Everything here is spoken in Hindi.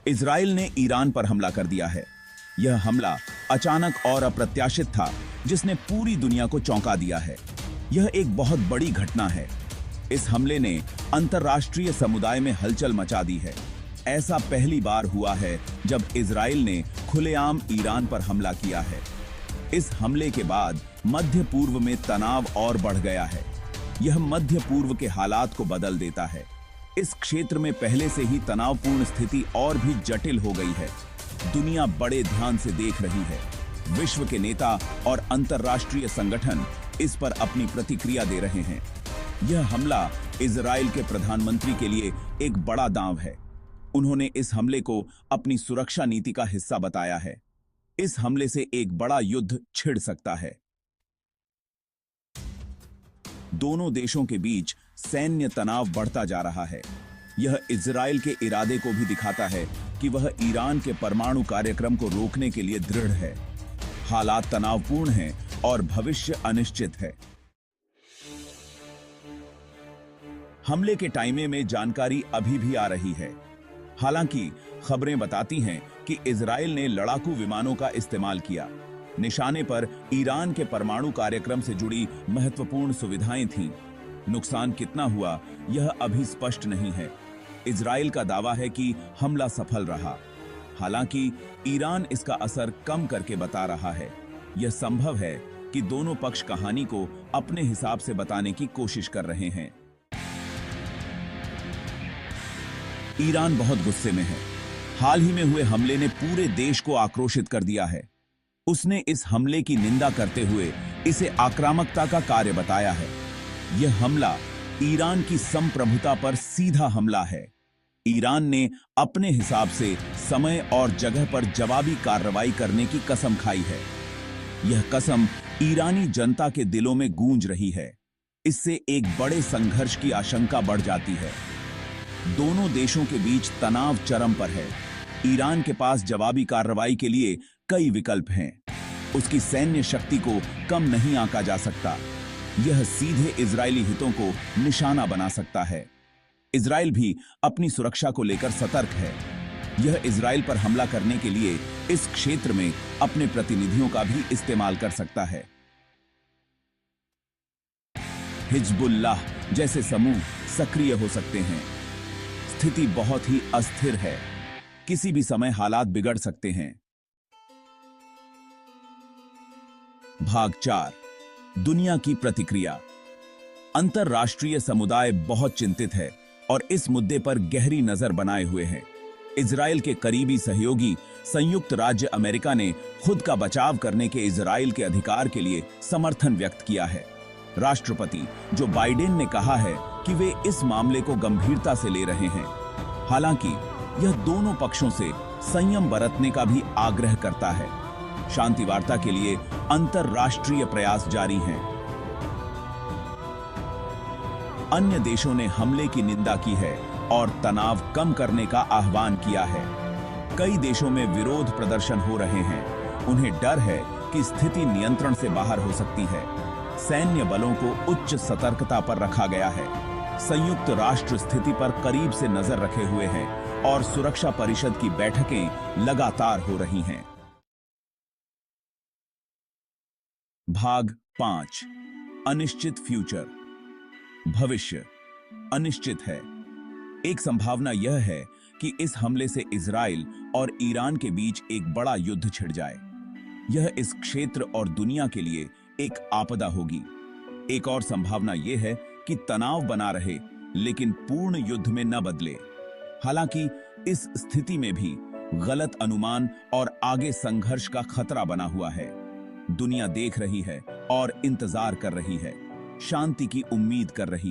इजराइल ने ईरान पर हमला कर दिया है। यह हमला अचानक और अप्रत्याशित था, जिसने पूरी दुनिया को चौंका दिया है। यह एक बहुत बड़ी घटना है। इस हमले ने अंतर्राष्ट्रीय समुदाय में हलचल मचा दी है। ऐसा पहली बार हुआ है जब इजराइल ने खुलेआम ईरान पर हमला किया है। इस हमले के बाद मध्य पूर्व में तनाव और बढ़ गया है। यह मध्य पूर्व के हालात को बदल देता है। इस क्षेत्र में पहले से ही तनावपूर्ण स्थिति और भी जटिल हो गई है। दुनिया बड़े ध्यान से देख रही है। विश्व के नेता और अंतर्राष्ट्रीय संगठन इस पर अपनी प्रतिक्रिया दे रहे हैं। यह हमला इजराइल के प्रधानमंत्री के लिए एक बड़ा दांव है। उन्होंने इस हमले को अपनी सुरक्षा नीति का हिस्सा बताया है। इस हमले से एक बड़ा युद्ध छिड़ सकता है। दोनों देशों के बीच सैन्य तनाव बढ़ता जा रहा है। यह इजराइल के इरादे को भी दिखाता है कि वह ईरान के परमाणु कार्यक्रम को रोकने के लिए दृढ़ है। हालात तनावपूर्ण हैं और भविष्य अनिश्चित है। हमले के टाइमे में जानकारी अभी भी आ रही है। हालांकि खबरें बताती हैं कि इजराइल ने लड़ाकू विमानों का इस्तेमाल किया। निशाने पर ईरान के परमाणु कार्यक्रम से जुड़ी महत्वपूर्ण सुविधाएं थीं। नुकसान कितना हुआ, यह अभी स्पष्ट नहीं है। इजराइल का दावा है कि हमला सफल रहा। हालांकि ईरान इसका असर कम करके बता रहा है। यह संभव है कि दोनों पक्ष कहानी को अपने हिसाब से बताने की कोशिश कर रहे हैं। ईरान बहुत गुस्से में है। हाल ही में हुए हमले ने पूरे देश को आक्रोशित कर दिया है। उसने इस हमले की निंदा करते हुए इसे आक्रामकता का कार्य बताया है। यह हमला ईरान की संप्रभुता पर सीधा हमला है। ईरान ने अपने हिसाब से समय और जगह पर जवाबी कार्रवाई करने की कसम खाई है। यह कसम ईरानी जनता के दिलों में गूंज रही है। इससे एक बड़े संघर्ष की आशंका बढ़ जाती है। दोनों देशों के बीच तनाव चरम पर है। ईरान के पास जवाबी कार्रवाई के लिए कई विकल्प हैं। उसकी सैन्य शक्ति को कम नहीं आंका जा सकता। यह सीधे इजरायली हितों को निशाना बना सकता है। इजराइल भी अपनी सुरक्षा को लेकर सतर्क है। यह इजराइल पर हमला करने के लिए इस क्षेत्र में अपने प्रतिनिधियों का भी इस्तेमाल कर सकता है। हिजबुल्लाह जैसे समूह सक्रिय हो सकते हैं। स्थिति बहुत ही अस्थिर है। किसी भी समय हालात बिगड़ सकते हैं। भाग 4, दुनिया की प्रतिक्रिया। अंतर्राष्ट्रीय समुदाय बहुत चिंतित है और इस मुद्दे पर गहरी नजर बनाए हुए है। इजराइल के करीबी सहयोगी संयुक्त राज्य अमेरिका ने खुद का बचाव करने के इजराइल के अधिकार के लिए समर्थन व्यक्त किया है। राष्ट्रपति जो बाइडेन ने कहा है कि वे इस मामले को गंभीरता से ले रहे हैं। हालांकि यह दोनों पक्षों से संयम बरतने का भी आग्रह करता है। शांति वार्ता के लिए अंतर्राष्ट्रीय प्रयास जारी हैं। अन्य देशों ने हमले की निंदा की है और तनाव कम करने का आह्वान किया है। कई देशों में विरोध प्रदर्शन हो रहे हैं। उन्हें डर है कि स्थिति नियंत्रण से बाहर हो सकती है। सैन्य बलों को उच्च सतर्कता पर रखा गया है। संयुक्त राष्ट्र स्थिति पर करीब से नजर रखे हुए हैं और सुरक्षा परिषद की बैठकें लगातार हो रही हैं। भाग 5, अनिश्चित फ्यूचर। भविष्य अनिश्चित है। एक संभावना यह है कि इस हमले से इजराइल और ईरान के बीच एक बड़ा युद्ध छिड़ जाए। यह इस क्षेत्र और दुनिया के लिए एक आपदा होगी। एक और संभावना यह है कि तनाव बना रहे लेकिन पूर्ण युद्ध में न बदले। हालांकि इस स्थिति में भी गलत अनुमान और आगे संघर्ष का खतरा बना हुआ है। दुनिया देख रही है और इंतजार कर रही है, शांति की उम्मीद कर रही है।